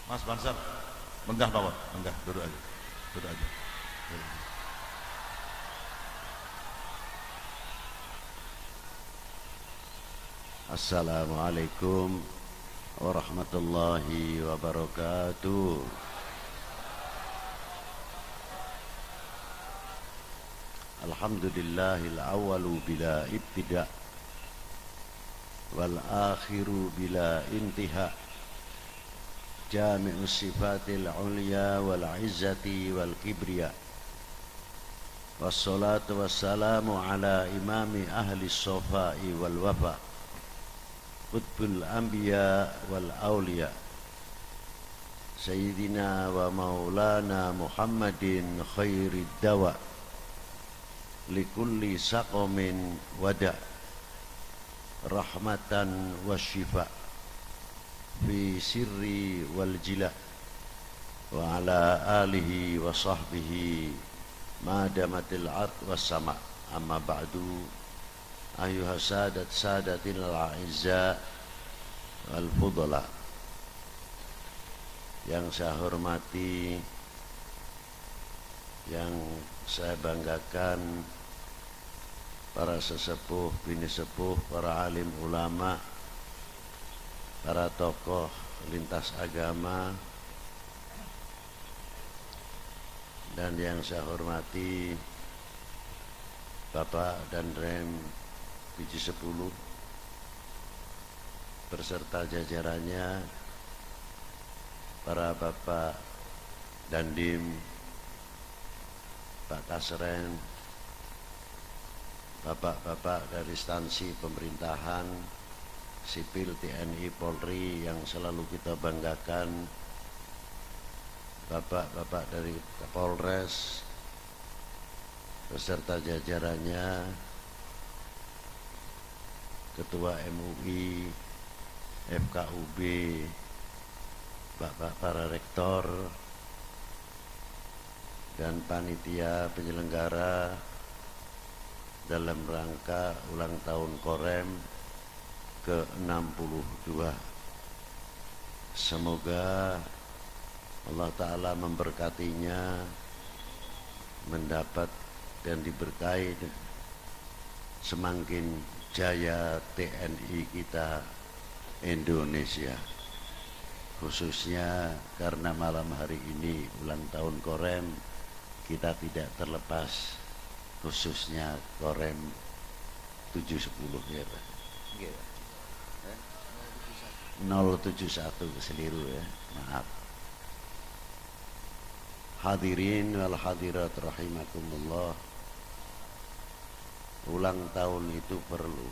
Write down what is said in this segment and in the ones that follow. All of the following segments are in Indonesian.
Mas Bansar, menggah bawah, menggah, duduk aja, duduk aja. Duduk. Assalamualaikum warahmatullahi wabarakatuh. Alhamdulillahil awwalu bila ibtida' wal akhiru bila intiha'. Jami'us sifatil ulya wal izzati wal kibriya. Wassalatu wassalamu ala imami ahli sofai wal wafa, qutbul anbiya wal awliya, Sayyidina wa maulana Muhammadin khairid dawa, likulli saqamin wada', rahmatan wa shifa, fi sirri wal jila, wa ala alihi wa sahbihi madamatil ard was sama. Amma ba'du, ayuha sadatil a'izza wal fudala, yang saya hormati, yang saya banggakan, para sesepuh, bini sepuh, para alim ulama, para tokoh lintas agama, dan yang saya hormati Bapak dan Rem Biji 10 beserta jajarannya, para Bapak Dandim, Pak Kasren, Bapak-bapak dari instansi pemerintahan, sipil, TNI, Polri yang selalu kita banggakan, Bapak-bapak dari Kapolres beserta jajarannya, Ketua MUI, FKUB, Bapak para rektor, dan panitia penyelenggara dalam rangka ulang tahun Korem ke-62. Semoga Allah Ta'ala memberkatinya, mendapat dan diberkahi semakin jaya TNI kita Indonesia, khususnya karena malam hari ini ulang tahun Korem, kita tidak terlepas khususnya Korem 710 ya Pak. 071 keliru ya, maaf. Hadirin wal hadirat rahimakumullah, ulang tahun itu perlu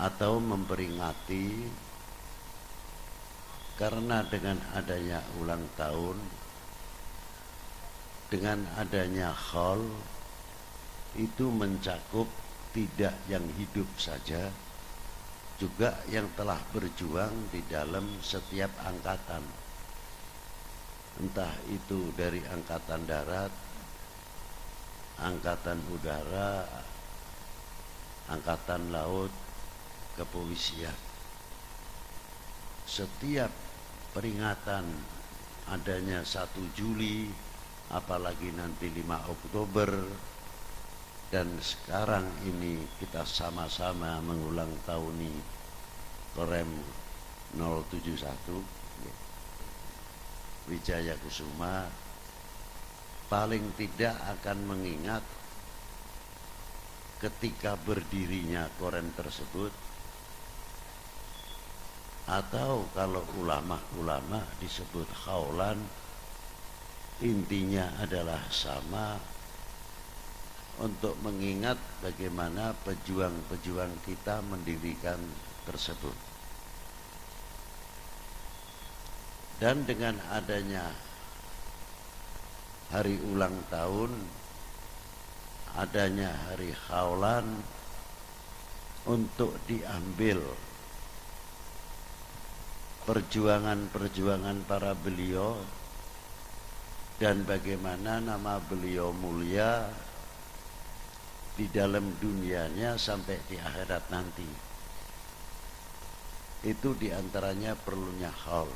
atau memperingati, karena dengan adanya ulang tahun, dengan adanya haul itu mencakup tidak yang hidup saja, juga yang telah berjuang di dalam setiap angkatan, entah itu dari angkatan darat, angkatan udara, angkatan laut, kepolisian. Setiap peringatan adanya 1 Juli, apalagi nanti 5 Oktober, dan sekarang ini kita sama-sama mengulang tahuni Korem 071 Wijaya Kusuma, paling tidak akan mengingat ketika berdirinya Korem tersebut, atau kalau ulama-ulama disebut khaulan, intinya adalah sama, untuk mengingat bagaimana pejuang-pejuang kita mendirikan tersebut. Dan dengan adanya hari ulang tahun, adanya hari khaulan, untuk diambil perjuangan-perjuangan para beliau dan bagaimana nama beliau mulia di dalam dunianya sampai di akhirat nanti. itu diantaranya perlunya haul.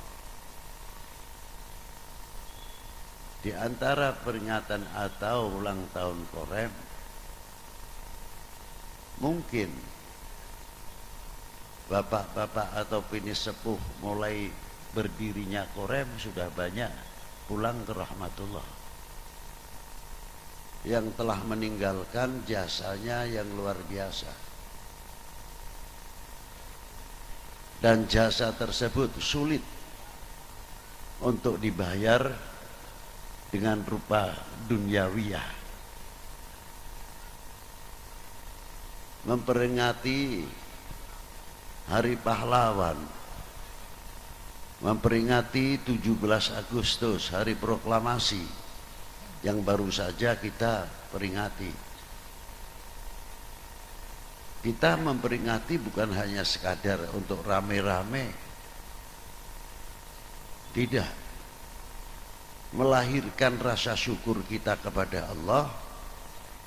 Di antara peringatan atau ulang tahun Korem, mungkin bapak-bapak atau pini sepuh mulai berdirinya Korem sudah banyak pulang ke rahmatullah, yang telah meninggalkan jasanya yang luar biasa. Dan jasa tersebut sulit untuk dibayar dengan rupa duniawiyah. Memperingati Hari Pahlawan, memperingati 17 Agustus, Hari Proklamasi yang baru saja kita peringati. Kita memperingati bukan hanya sekadar untuk rame-rame, tidak, melahirkan rasa syukur kita kepada Allah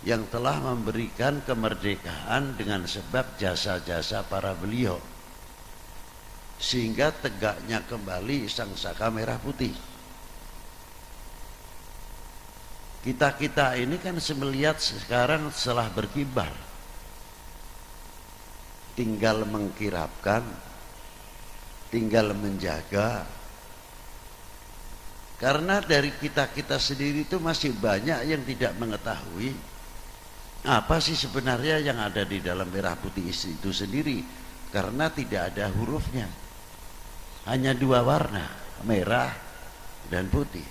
yang telah memberikan kemerdekaan dengan sebab jasa-jasa para beliau, sehingga tegaknya kembali Sangsaka Merah Putih. Kita-kita ini kan melihat sekarang setelah berkibar, tinggal mengkirapkan, tinggal menjaga. Karena dari kita-kita sendiri itu masih banyak yang tidak mengetahui apa sih sebenarnya yang ada di dalam merah putih itu sendiri, karena tidak ada hurufnya, hanya dua warna, merah dan putih.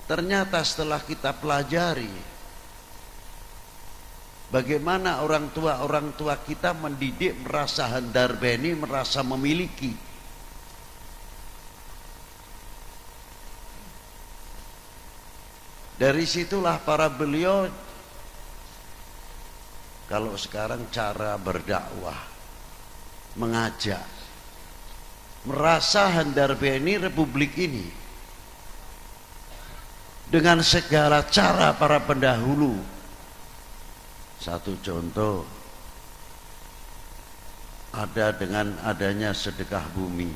Ternyata setelah kita pelajari bagaimana orang tua kita mendidik merasa handar beni, merasa memiliki. Dari situlah para beliau, kalau sekarang cara berdakwah, mengajak, merasa handar beni republik ini dengan segala cara para pendahulu. Satu contoh, ada dengan adanya sedekah bumi,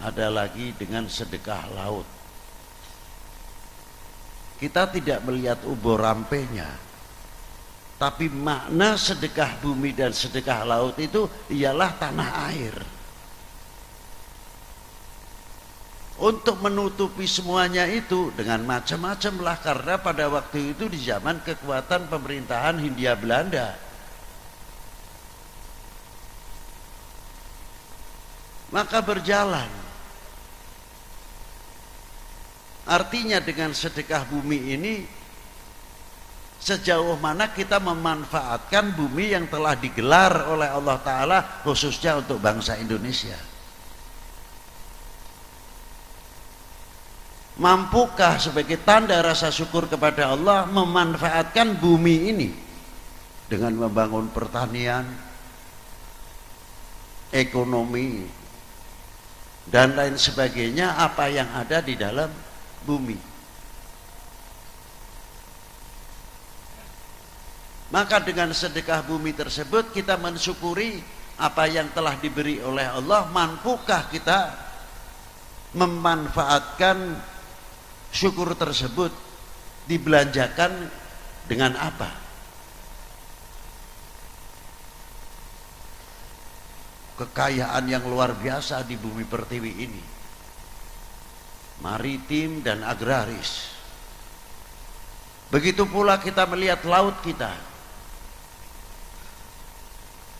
ada lagi dengan sedekah laut. Kita tidak melihat ubur rampenya, tapi makna sedekah bumi dan sedekah laut itu ialah tanah air. Untuk menutupi semuanya itu dengan macam-macam lah, karena pada waktu itu di zaman kekuatan pemerintahan Hindia Belanda, maka berjalan. Artinya dengan sedekah bumi ini, sejauh mana kita memanfaatkan bumi yang telah digelar oleh Allah Ta'ala khususnya untuk bangsa Indonesia. Mampukah sebagai tanda rasa syukur kepada Allah memanfaatkan bumi ini dengan membangun pertanian, ekonomi, dan lain sebagainya, apa yang ada di dalam bumi. Maka dengan sedekah bumi tersebut kita mensyukuri apa yang telah diberi oleh Allah. Mampukah kita memanfaatkan syukur tersebut? Dibelanjakan dengan apa? Kekayaan yang luar biasa di bumi pertiwi ini, maritim dan agraris. Begitu pula kita melihat laut kita.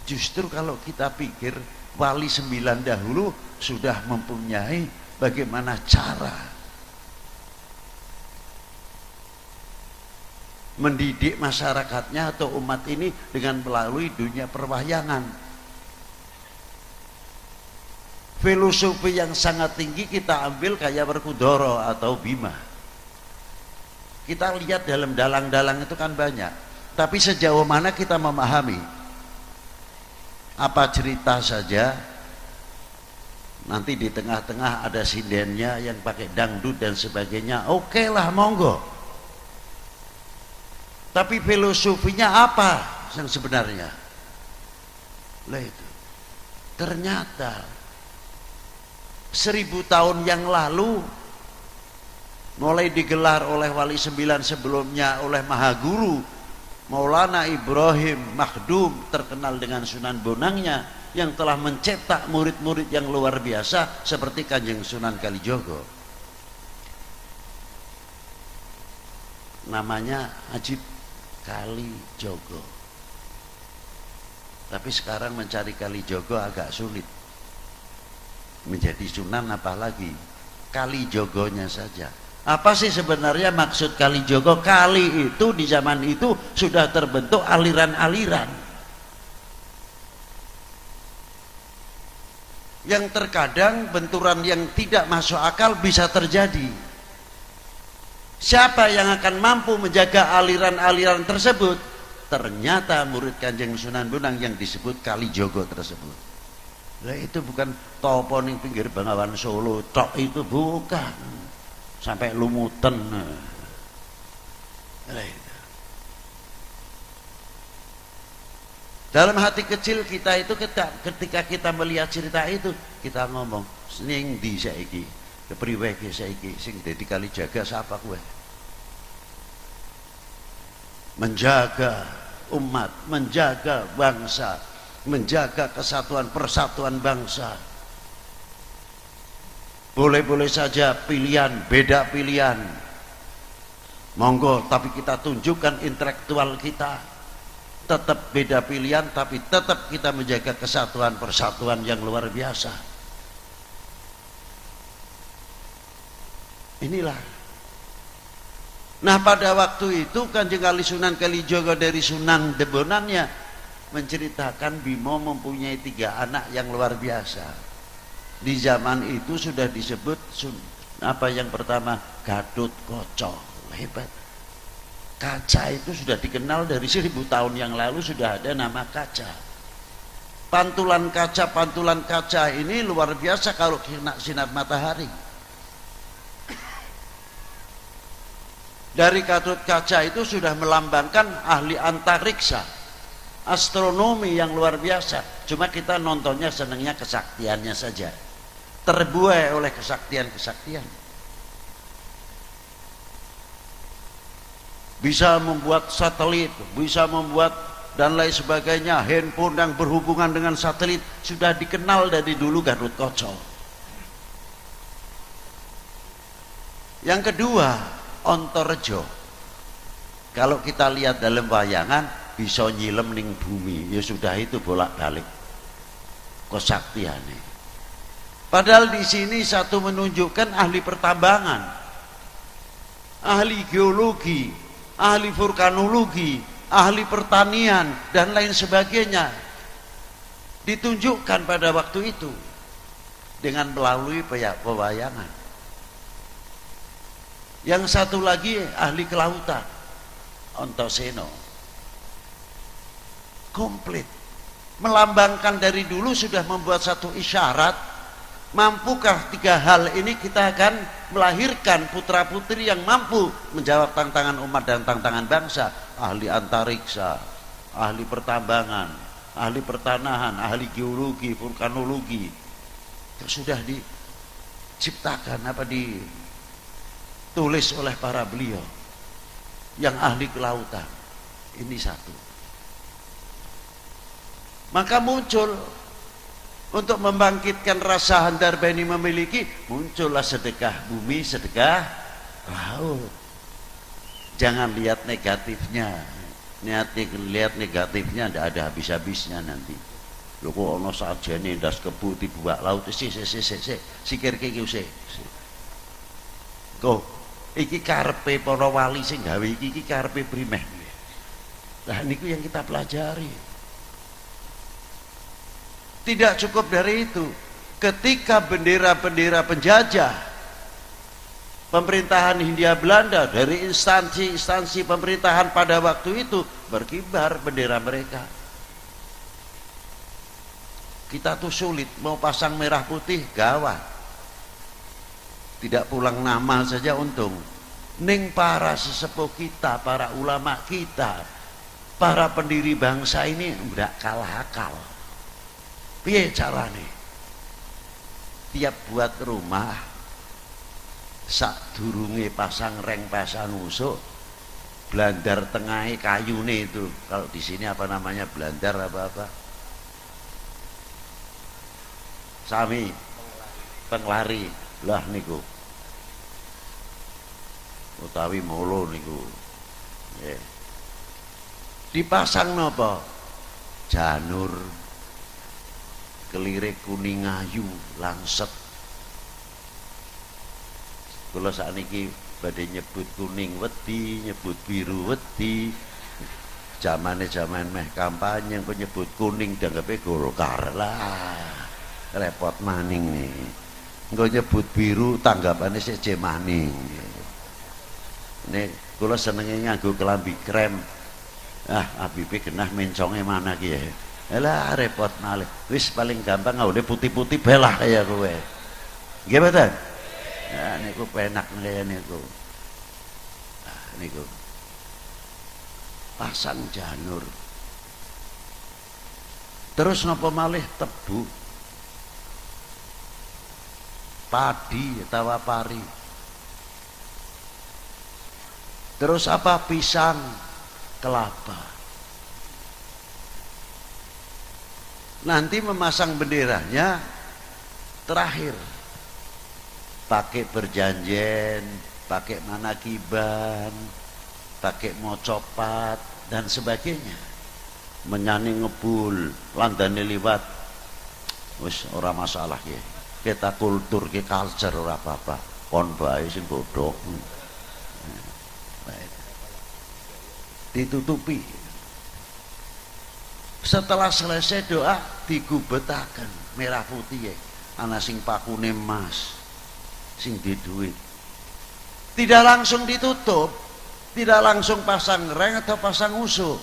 Justru kalau kita pikir wali 9 dahulu sudah mempunyai bagaimana cara mendidik masyarakatnya atau umat ini dengan melalui dunia perwahyangan. Filosofi yang sangat tinggi kita ambil kayak Werkudara atau Bima. Kita lihat dalam dalang-dalang itu kan banyak, tapi sejauh mana kita memahami? Apa cerita saja, nanti di tengah-tengah ada sindennya yang pakai dangdut dan sebagainya, oke lah, monggo. Tapi filosofinya apa yang sebenarnya? Lah itu. Ternyata 1000 tahun yang lalu mulai digelar oleh Wali Sembilan sebelumnya oleh Mahaguru Maulana Ibrahim Makhdum, terkenal dengan Sunan Bonangnya, yang telah mencetak murid-murid yang luar biasa seperti Kanjeng Sunan Kalijogo. Namanya Ajib Kalijogo. Tapi sekarang mencari Kalijogo agak sulit. Menjadi Sunan apalagi, Kalijogonya saja. Apa sih sebenarnya maksud Kalijogo? Kali itu di zaman itu sudah terbentuk aliran-aliran yang terkadang benturan yang tidak masuk akal bisa terjadi. Siapa yang akan mampu menjaga aliran-aliran tersebut? Ternyata murid Kanjeng Sunan Bonang yang disebut Kalijogo tersebut. Nah, itu bukan topo ning pinggir Bengawan Solo tok, itu bukan. Sampai lumutan. Nah, itu. Dalam hati kecil kita itu ketika kita melihat cerita itu, kita ngomong, ning ndi saiki? Kepriwe iki saiki sing dadi Kalijaga sapa kowe? Menjaga umat, menjaga bangsa, menjaga kesatuan persatuan bangsa. Boleh-boleh saja pilihan, beda pilihan, monggo, tapi kita tunjukkan intelektual kita. Tetap beda pilihan, tapi tetap kita menjaga kesatuan persatuan yang luar biasa. Inilah. Nah, pada waktu itu Kanjeng Kali Sunan Kalijogo dari Sunan Debonannya menceritakan Bimo mempunyai 3 anak yang luar biasa. Di zaman itu sudah disebut apa yang pertama, Gatut Kaca. Hebat. Kaca itu sudah dikenal dari 1000 tahun yang lalu, sudah ada nama kaca. Pantulan kaca ini luar biasa kalau kena sinar matahari. Dari Gatut Kaca itu sudah melambangkan ahli antariksa, astronomi yang luar biasa. Cuma kita nontonnya senangnya kesaktiannya saja, terbuai oleh kesaktian-kesaktian. Bisa membuat satelit, bisa membuat dan lain sebagainya. Handphone yang berhubungan dengan satelit sudah dikenal dari dulu Gatut Kaca. Yang kedua, Ontorejo. Kalau kita lihat dalam wayangan, bisa nyilem ning bumi, ya sudah, itu bolak-balik kesaktiannya. Padahal di sini satu menunjukkan ahli pertambangan, ahli geologi, ahli vulkanologi, ahli pertanian dan lain sebagainya ditunjukkan pada waktu itu dengan melalui pewayangan. Yang satu lagi ahli kelautan, Ontoseno. Komplit. Melambangkan dari dulu sudah membuat satu isyarat, mampukah 3 hal ini kita akan melahirkan putra-putri yang mampu menjawab tantangan umat dan tantangan bangsa. Ahli antariksa, ahli pertambangan, ahli pertanahan, ahli geologi, vulkanologi. Itu sudah diciptakan, ditulis oleh para beliau yang ahli kelautan. Ini satu. Maka muncul, untuk membangkitkan rasa Handarbani memiliki, muncullah sedekah bumi, sedekah laut. Jangan lihat negatifnya. Lihat negatifnya tidak ada habis-habisnya nanti. Lho kok ana sajane ndas kebu dibuak laut, sikir iki sik. Kok iki karepe para wali sing gawe iki karepe primeh. Lah niku yang kita pelajari. Tidak cukup dari itu, ketika bendera-bendera penjajah pemerintahan Hindia Belanda, dari instansi-instansi pemerintahan pada waktu itu berkibar bendera mereka. Kita tuh sulit mau pasang merah putih, gawat. Tidak pulang nama saja untung. Ning para sesepuh kita, para ulama kita, para pendiri bangsa ini nggak kalah akal. Piye carane? Tiap buat rumah, sak durunge pasang reng pasang usuk, blandar tengahe kayune itu. Kalau di sini apa namanya, blandar apa? Sami penglari lah niku. Utawi molo niku. Dipasang napa? Janur, kelirik kuning ayu langset. Kula sakniki badhe nyebut kuning wedi, nyebut biru wedi. Zaman meh kampanye kok nyebut kuning dianggepe Golkar lah. Repot maning nih. Engko nyebut biru tanggapane sik je maning. Nek kula senenge nganggo kelambi krem. Abibe genah menconge mana ki ya. Elah repot malih. Wis paling gampang nggawe putih-putih belah kaya kowe. Nggih mboten? Ya niku penak kaya niku. Niku. Pasang janur. Terus napa malih tebu. Padi utawa pari. Terus apa? Pisang, kelapa. Nanti memasang benderanya terakhir pakai perjanjian, pakai manakiban, pakai mocopat dan sebagainya. Menyani ngebul, landane liwat, wis ora masalah ya. Kita kultur, kita culture ora apa-apa. Kon bae sing bodoh. Ditutupi. Setelah selesai doa digubetaken merah putih ya. Ana sing pakune emas, sing di duit. Tidak langsung ditutup, tidak langsung pasang reng atau pasang usuk.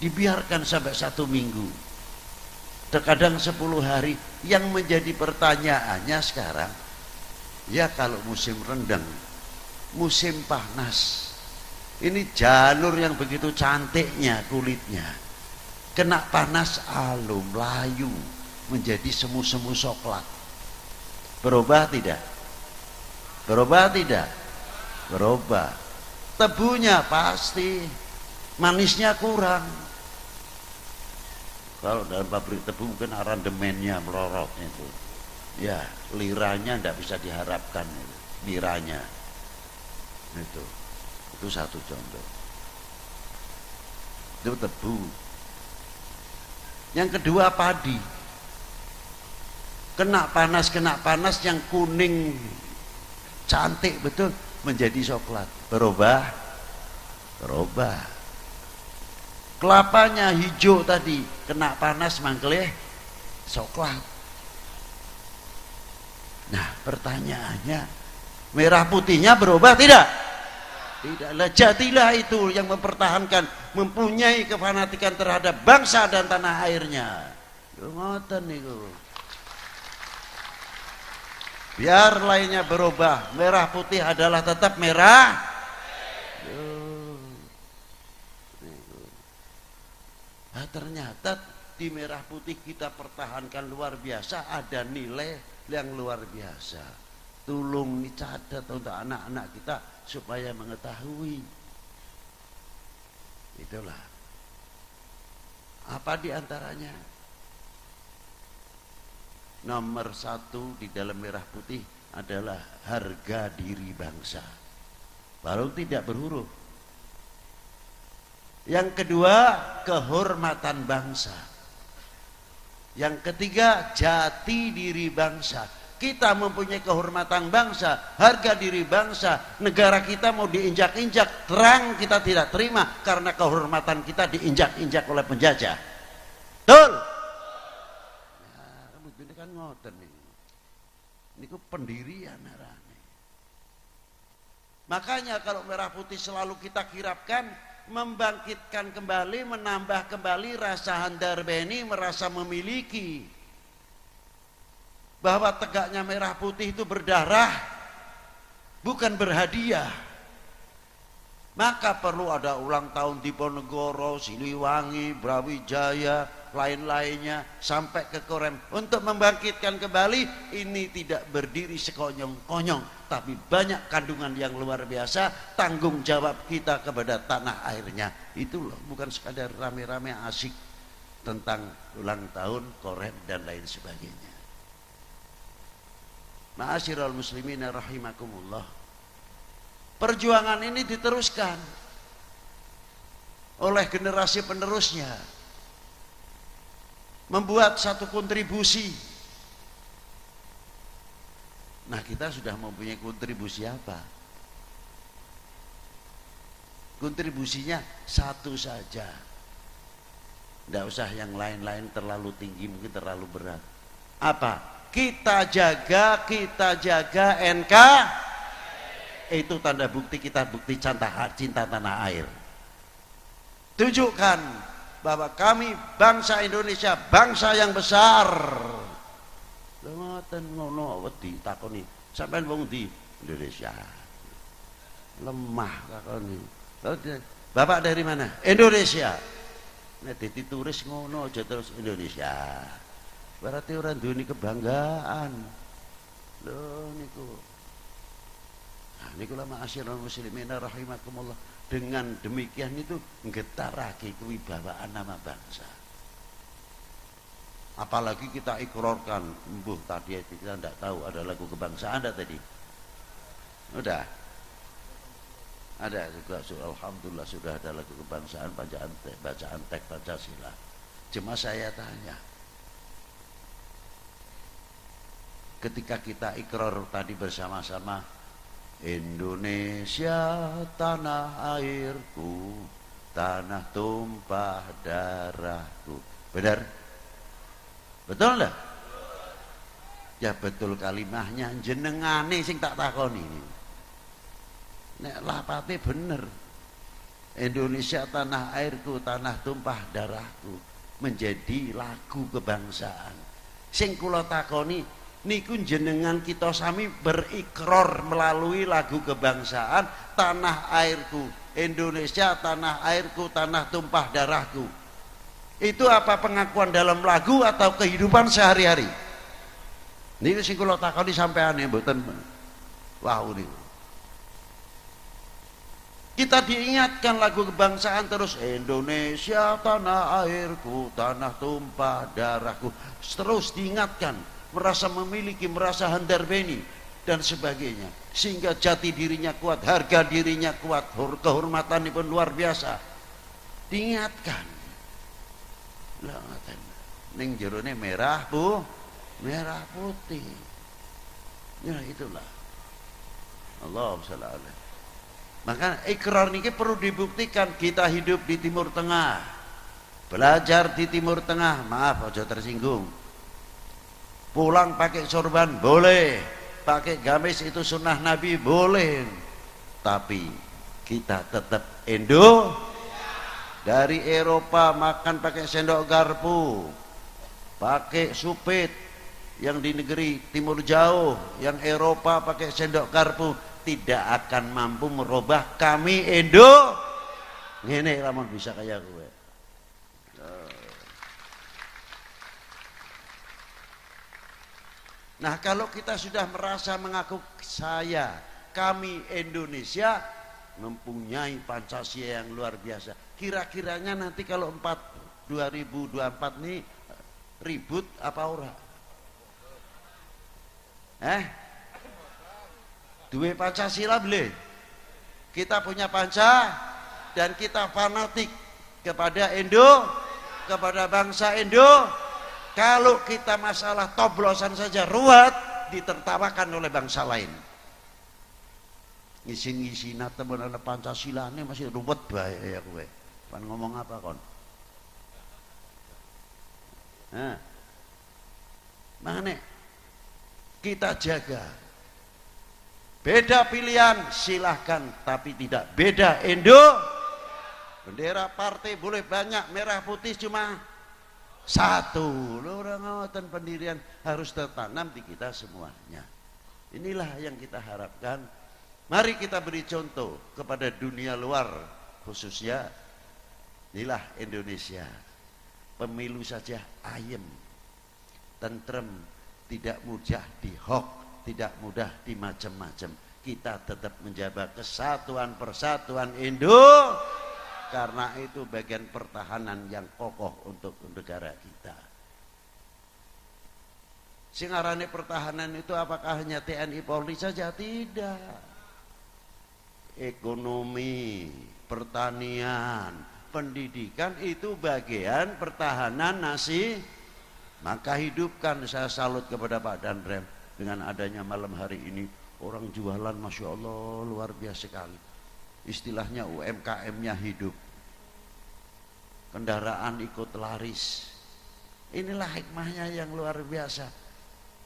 Dibiarkan sampai 1 minggu. Terkadang 10 hari. Yang menjadi pertanyaannya sekarang, ya kalau musim rendang, musim panas, ini janur yang begitu cantiknya kulitnya, kena panas alum, layu, menjadi semu-semu coklat. Berubah tidak? Berubah tidak? Berubah. Tebunya pasti, manisnya kurang. Kalau dalam pabrik tebu mungkin arandemennya melorot itu. Ya, liranya tidak bisa diharapkan itu. Liranya. Itu satu contoh. Itu tebu. Yang kedua padi. Kena panas yang kuning cantik betul menjadi coklat. Berubah. Kelapanya hijau tadi kena panas mangkelih coklat. Nah pertanyaannya, merah putihnya berubah tidak? Tidaklah. Jatilah itu yang mempertahankan, mempunyai kefanatikan terhadap bangsa dan tanah airnya. Ngoten niku. Biar lainnya berubah, merah putih adalah tetap merah. Nah, ternyata di merah putih kita pertahankan luar biasa, ada nilai yang luar biasa. Tolong dicatat untuk anak-anak kita supaya mengetahui. Itulah. Apa diantaranya? Nomor 1 di dalam merah putih adalah harga diri bangsa. Baru tidak berhuruf. Yang kedua, kehormatan bangsa. Yang ketiga, jati diri bangsa. Kita mempunyai kehormatan bangsa, harga diri bangsa. Negara kita mau diinjak-injak, terang kita tidak terima karena kehormatan kita diinjak-injak oleh penjajah. Betul? Ya, ini kan ngoten nih. Ini ku pendirian arane. Makanya kalau merah putih selalu kita kirapkan, membangkitkan kembali, menambah kembali rasa handar beni, merasa memiliki. Bahwa tegaknya merah putih itu berdarah, bukan berhadiah. Maka perlu ada ulang tahun Diponegoro, Siliwangi, Brawijaya, lain-lainnya sampai ke Korem untuk membangkitkan kembali. Ini tidak berdiri sekonyong-konyong, tapi banyak kandungan yang luar biasa. Tanggung jawab kita kepada tanah airnya itu loh, bukan sekadar rame-rame asik tentang ulang tahun Korem dan lain sebagainya. Ma'asyiral muslimin rahimakumullah. Perjuangan ini diteruskan oleh generasi penerusnya, membuat satu kontribusi. Nah, kita sudah mempunyai kontribusi apa? Kontribusinya satu saja, tidak usah yang lain-lain terlalu tinggi, mungkin terlalu berat. Apa? Kita jaga NKRI. Itu tanda bukti kita bukti cinta tanah air. Tunjukkan bahwa kami bangsa Indonesia, bangsa yang besar. Ngoten ngono wedi takoni, sampean wong di Indonesia. Lemah takoni. Bapak dari mana? Indonesia. Nek dadi turis ngono aja terus Indonesia. Berarti orang duweni kebanggaan. Lho niku. Niku lama asyiral muslimin rahimakumullah. Dengan demikian itu nggetarake kewibawaan nama bangsa. Apalagi kita ikrarkan, mbuh tadi kita tidak tahu ada lagu kebangsaan ada tadi. Udah. Ada juga, alhamdulillah sudah ada lagu kebangsaan, bacaan teks Pancasila. Cuma saya tanya, ketika kita ikrar tadi bersama-sama, Indonesia tanah airku, tanah tumpah darahku. Benar? Betul enggak? Ya betul kalimahnya, jenengane sing tak takoni ini. Nek lapate bener. Indonesia tanah airku, tanah tumpah darahku, menjadi lagu kebangsaan. Sing kula takoni niku jenengan kita sami berikrar melalui lagu kebangsaan, tanah airku Indonesia, tanah airku, tanah tumpah darahku. Itu apa pengakuan dalam lagu atau kehidupan sehari-hari? Niku sing kula takoni sampean mboten. Wah niku. Kita diingatkan lagu kebangsaan terus, Indonesia tanah airku, tanah tumpah darahku. Terus diingatkan, merasa memiliki, merasa handarbeni dan sebagainya, sehingga jati dirinya kuat, harga dirinya kuat, kehormatannya pun luar biasa. Diingatkan, lah ngaten, ning jerone merah merah putih. Ya itulah. Allahumma shalli alaihi. Maka ikrar niki perlu dibuktikan. Kita hidup di Timur Tengah, belajar di Timur Tengah, maaf aja tersinggung. Pulang pakai sorban boleh, pakai gamis itu sunnah Nabi boleh, tapi kita tetap Indo. Dari Eropa makan pakai sendok garpu, pakai supit. Yang di negeri timur jauh, yang Eropa pakai sendok garpu, tidak akan mampu merubah kami Indo. Ngene lamun bisa kayak gue. Nah, kalau kita sudah merasa mengaku kami Indonesia mempunyai Pancasila yang luar biasa. Kira-kiranya nanti kalau 2024 ini ribut apa ora? Duwe Pancasila boleh. Kita punya dan kita fanatik kepada kepada bangsa Indo. Kalau kita masalah toblosan saja ruwet, ditertawakan oleh bangsa lain. Ngisi-ngisi temen ana Pancasila ini masih ruwet bae ya kowe. Pan ngomong apa kon? Mana? Kita jaga. Beda pilihan silahkan, tapi tidak beda Bendera partai boleh banyak, merah putih cuma satu. Orang ngawatan pendirian harus tertanam di kita semuanya. Inilah yang kita harapkan Mari kita beri contoh kepada dunia luar, khususnya inilah Indonesia. Pemilu saja ayem, tentrem, tidak mudah dihok, tidak mudah dimacem-macem. Kita tetap menjaga kesatuan persatuan Indo, karena itu bagian pertahanan yang kokoh untuk negara kita. Singarane pertahanan itu apakah hanya TNI Polri saja? Tidak. Ekonomi, pertanian, pendidikan itu bagian pertahanan nasi. Maka hidupkan, saya salut kepada Pak Danrem dengan adanya malam hari ini. Orang jualan Masya Allah luar biasa sekali. Istilahnya UMKM-nya hidup, kendaraan ikut laris. Inilah hikmahnya yang luar biasa.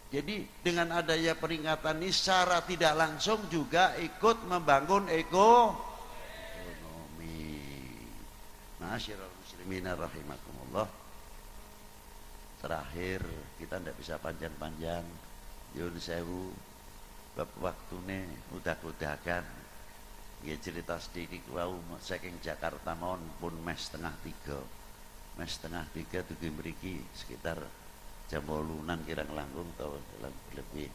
Jadi dengan adanya peringatan ini secara tidak langsung juga ikut membangun ekonomi. Ma'asyiral muslimin rahimakumullah. Terakhir kita tidak bisa panjang-panjang. Yun sewu waktunya udah-udahan. Ya cerita sedikit wau saking Jakarta mohon pun mes setengah 3. Mes setengah 3 tuh mriki sekitar jam 8-an kira ngelangkung atau lebih.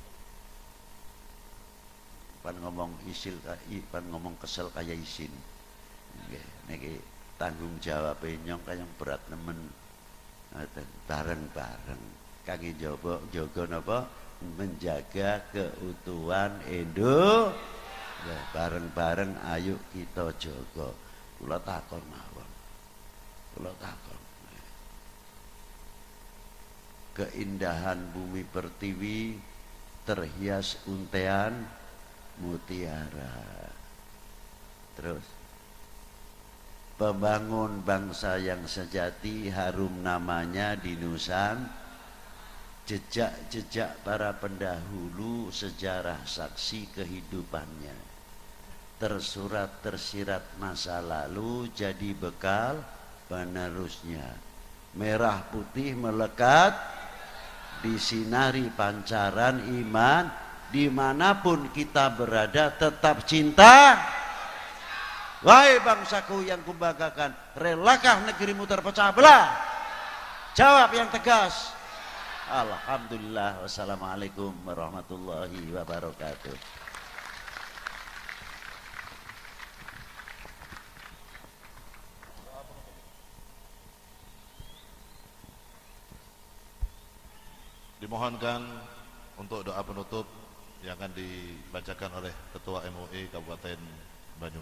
Pan ngomong isil, pan ngomong kesel kayak isin. Niki tanggung jawab nyong kayak berat nemen. Bareng-bareng kangge jaga napa menjaga keutuhan Indo. Ya, bareng-bareng ayo kita jaga. Kula takon mawon. Kula takon. Keindahan bumi pertiwi terhias untean mutiara. Terus pembangun bangsa yang sejati harum namanya di Nusantara. Jejak-jejak para pendahulu sejarah saksi kehidupannya, tersurat tersirat masa lalu jadi bekal penerusnya. Merah putih melekat disinari pancaran iman, dimanapun kita berada tetap cinta. Wahai bangsaku yang kubanggakan, relakah negerimu terpecah belah? Jawab yang tegas. Alhamdulillah. Wassalamualaikum warahmatullahi wabarakatuh. Dimohonkan untuk doa penutup yang akan dibacakan oleh Ketua MUI Kabupaten Banyumas.